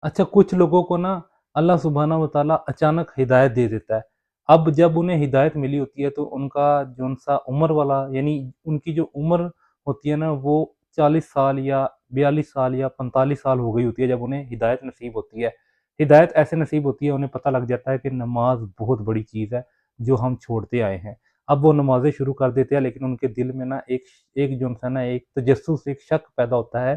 अच्छा, कुछ लोगों को ना अल्लाह सुब्हानहू व तआला अचानक हिदायत दे देता है। अब जब उन्हें हिदायत मिली होती है तो उनका जौन-सा उम्र वाला यानी उनकी जो उम्र होती है ना वो 40 साल या 42 साल या 45 साल हो गई होती है जब उन्हें हिदायत नसीब होती है। हिदायत ऐसे नसीब होती है उन्हें पता लग जाता है कि नमाज़ बहुत बड़ी चीज़ है जो हम छोड़ते आए हैं। अब वो नमाज़ें शुरू कर देते हैं लेकिन उनके दिल में ना एक एक जौन-सा ना एक तजस्सुस, एक शक पैदा होता है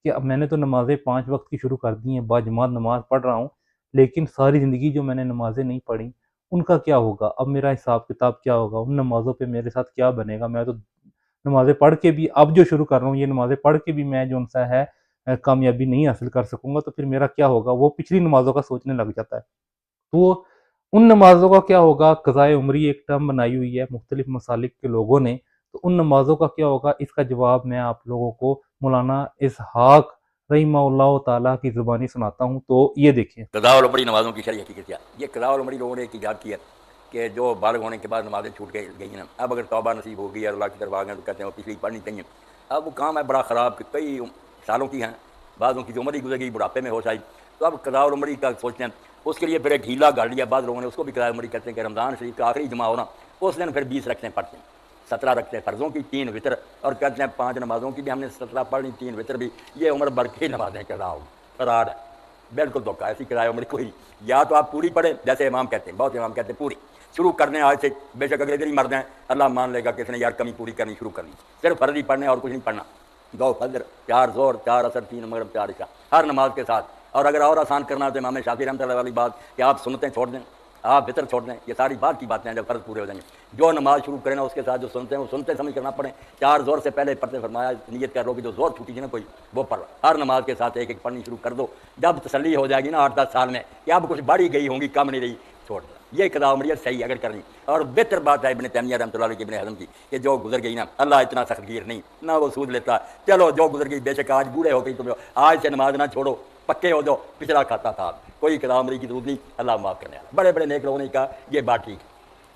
कि अब मैंने तो नमाज़ें 5 वक़्त की शुरू कर दी हैं, बाजमात नमाज़ पढ़ रहा हूँ, लेकिन सारी ज़िंदगी जो मैंने नमाज़ें नहीं पढ़ी, उनका क्या होगा? अब मेरा हिसाब-किताब क्या होगा? उन नमाज़ों पे मेरे साथ क्या बनेगा? मैं तो नमाज़ें पढ़ के भी अब जो शुरू कर रहा हूँ, ये नमाज़ें पढ़ के भी मैं जौन-सा है कामयाबी नहीं हासिल कर सकूँगा, तो फिर मेरा क्या होगा? वो पिछली नमाज़ों का सोचने लग जाता है। तो उन नमाज़ों का क्या होगा? क़ज़ाए उमरी एक टर्म बनाई हुई है मुख्तलिफ़ मसालिक के लोगों ने, तो उन नमाज़ों का क्या होगा? इसका जवाब मैं आप लोगों को मौलाना इसहाक़ रहिमहुल्लाह ताला की ज़ुबानी सुनाता हूँ, तो ये देखें। क़ज़ा और उमरी नमाज़ों की शरई हकीकत क्या है? ये क़ज़ा और उमरी लोगों ने एक ईजाद की है कि जो बालिग़ होने के बाद नमाज़ें छूट गई ना, अब अगर तौबा नसीब हो गई है, अल्लाह की तरफ आ गए तो कहते हैं वो पिछली पढ़नी चाहिए। अब वो काम है बड़ा ख़राब कि कई सालों की हैं, बाज़ों की तो उम्र ही गुज़र गई, बुढ़ापे में हो शायद, तो अब क़ज़ा और उमरी का सोचते हैं। उसके लिए फिर एक हीला गाड़ लिया बाद लोगों ने, उसको भी क़ज़ा उमरी कहते हैं कि रमज़ान शरीफ का आखिरी जुमा हो ना, उस दिन फिर 20 रकअतें पढ़ते हैं, 17 रकअतें फ़र्ज़ों की, 3 वितर, और कहते हैं 5 नमाज़ों की भी हमने 17 पढ़ ली, 3 वितर भी, ये उम्र भर की नमाज़ें क़ज़ा हो फ़रार है। बिल्कुल धोखा, ऐसी क़ज़ाए उमरी कोई, या तो आप पूरी पढ़ें, जैसे इमाम कहते हैं, बहुत इमाम कहते हैं पूरी शुरू कर दें आज से, बेशक अगले दिन ही मर जाएँ, अल्लाह मान लेगा कि इसने यार कमी पूरी करनी शुरू कर दी, सिर्फ फ़र्ज़ ही पढ़ने और कुछ नहीं पढ़ना। 2 फज्र, 4 ज़ोहर, 4 असर, 3 मगरिब, 4 इशा, हर नमाज के साथ। और अगर और आसान करना है तो इमाम शाफ़ी रहमतुल्लाह वाली बात कि आप सुन्नतें छोड़ दें, आप वितर छोड़ दें, ये सारी बात की बातें हैं जब फ़र्ज़ पूरे हो जाएंगे। जो नमाज शुरू करें ना उसके साथ जो सुनते हैं वो सुनते समझ करना पड़े। 4 ज़ोहर से पहले पढ़ते फरमाया, नियत कर लो कि जो ज़ोहर छूटी थी ना कोई, वो पढ़, हर नमाज के साथ एक एक पढ़नी शुरू कर दो। जब तसल्ली हो जाएगी ना 8-10 साल में कि अब कुछ बढ़ ही गई होंगी, कम नहीं रही, छोड़ दो। ये क़ज़ा उमरियत सही अगर करनी, और बेहतर बात है इब्न तैमिया रहमतुल्लाह अलैह की, इब्न हज़म की, कि जो गुजर गई ना, अल्लाह इतना सख्तगीर नहीं ना, वो सूद लेता। चलो जो गुजर गई, बेशक आज बूढ़े हो गई, तुम आज से नमाज ना छोड़ो, पक्के हो जाओ, पिछला खाता था, कोई क़ज़ा उमरी की ज़रूरत नहीं, अल्लाह माफ़ करने वाला। बड़े बड़े नेक लोगों ने कहा ये बात ठीक है,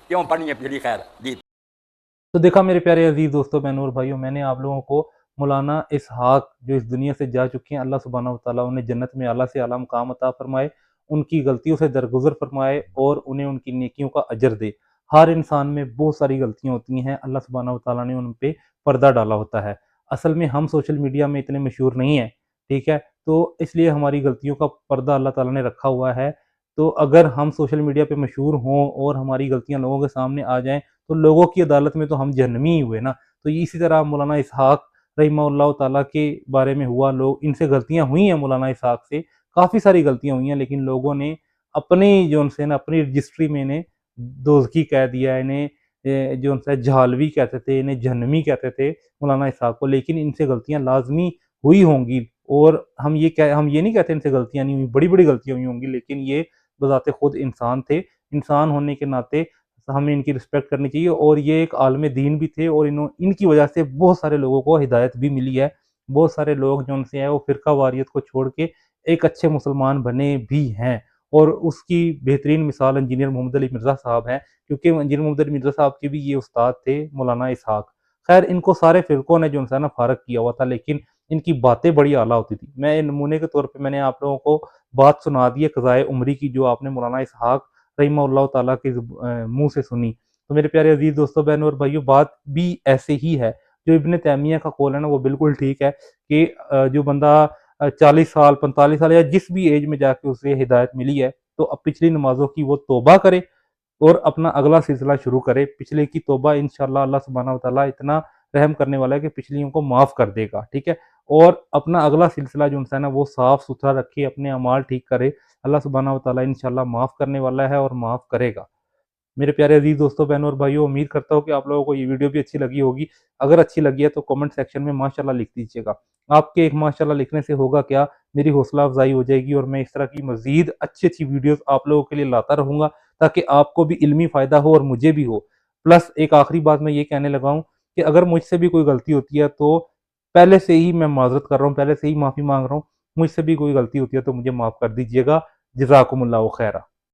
क्यों पढ़नी है पिछली? खैर जी। तो देखा मेरे प्यारे अजीज़ दोस्तों, बहनों और भाइयों, मैंने आप लोगों को मौलाना इसहाक़ जो इस दुनिया से जा चुके हैं, अल्लाह सुब्हानहू व तआला उन्हें जन्नत में आला से आला मकाम अता फ़रमाए, उनकी गलतियों से दरगुज़र फ़रमाए और उन्हें उनकी नेकियों का अजर दे। हर इंसान में बहुत सारी गलतियाँ होती हैं, अल्लाह सुब्हानहू व तआला ने उन पे पर्दा डाला होता है। असल में हम सोशल मीडिया में इतने मशहूर नहीं हैं, ठीक है? तो इसलिए हमारी गलतियों का पर्दा अल्लाह ताला ने रखा हुआ है। तो अगर हम सोशल मीडिया पे मशहूर हों और हमारी गलतियाँ लोगों के सामने आ जाएँ, तो लोगों की अदालत में तो हम जहन्नमी ही हुए ना। तो इसी तरह मौलाना इसहाक़ रहिमहुल्लाह ताला के बारे में हुआ, लोग इनसे गलतियाँ हुई हैं, मौलाना इसहाक़ से काफ़ी सारी गलतियाँ हुई हैं, लेकिन लोगों ने अपनी जो उनसे ना अपनी रजिस्ट्री में इन्हें दोज़खी कह दिया, इन्हें जो उनसे जहालवी कहते थे, इन्हें जहन्नमी कहते थे मौलाना इसहाक़ को, लेकिन इनसे गलतियाँ लाज़मी हुई होंगी। और हम ये नहीं कहते इनसे गलतियाँ नहीं हुई, बड़ी-बड़ी गलतियाँ हुई होंगी, लेकिन ये बज़ाते खुद इंसान थे। इंसान होने के नाते हमें इनकी रिस्पेक्ट करनी चाहिए, और ये एक आलिम दीन भी थे, और इनकी वजह से बहुत सारे लोगों को हिदायत भी मिली है। बहुत सारे लोग जो उनसे हैं वो फ़िरका वारियत को छोड़ के एक अच्छे मुसलमान बने भी हैं, और उसकी बेहतरीन मिसाल इंजीनियर मोहम्मद अली मिर्ज़ा साहब हैं, क्योंकि इंजीनियर मोहम्मद अली मिर्ज़ा साहब के भी ये उस्ताद थे मौलाना इसहाक़। खैर इनको सारे फ़िरकों ने जो उनसे ना फ़ारग किया हुआ था, लेकिन इनकी बातें बड़ी आला होती थी। मैं नमूने के तौर पे मैंने आप लोगों को बात सुना दी है क़ज़ाए उमरी की, जो आपने मौलाना इसहाक़ रहिमहुल्लाह ताला के मुँह से सुनी। तो मेरे प्यारे अज़ीज़ दोस्तों, बहनों और भाइयों, बात भी ऐसे ही है। जो इब्न तैमिया का कौल है ना, वो बिल्कुल ठीक है कि जो बंदा 40 साल, 45 साल या जिस भी एज में जाके उसे हिदायत मिली है, तो अब पिछली नमाज़ों की वो तौबा करे और अपना अगला सिलसिला शुरू करे। पिछले की तौबा इंशाअल्लाह अल्लाह सुब्हानहू व तआला इतना रहम करने वाला है कि पिछलियों को माफ़ कर देगा, ठीक है? और अपना अगला सिलसिला जो है ना, वो साफ़-सुथरा रखे, अपने अमाल ठीक करे। अल्लाह सुब्हानहू व तआला इंशाअल्लाह माफ़ करने वाला है और माफ़ करेगा। मेरे प्यारे अज़ीज़ दोस्तों, बहनों और भाइयों, उम्मीद करता हूँ कि आप लोगों को ये वीडियो भी अच्छी लगी होगी। अगर अच्छी लगी है तो कमेंट सेक्शन में माशाअल्लाह लिख दीजिएगा। आपके एक माशाअल्लाह लिखने से होगा क्या, मेरी हौसला अफ़ज़ाई हो जाएगी, और मैं इस तरह की मज़ीद अच्छी-अच्छी वीडियोज़ आप लोगों के लिए लाता रहूँगा, ताकि आपको भी इल्मी फ़ायदा हो और मुझे भी हो। प्लस एक आखिरी बात मैं ये कहने लगा हूँ कि अगर मुझसे भी कोई गलती होती है तो पहले से ही मैं माज़रत कर रहा हूँ, पहले से ही माफ़ी माँग रहा हूँ। मुझसे भी कोई गलती होती है तो मुझे माफ़ कर दीजिएगा। जज़ाकुमुल्लाहु खैरा।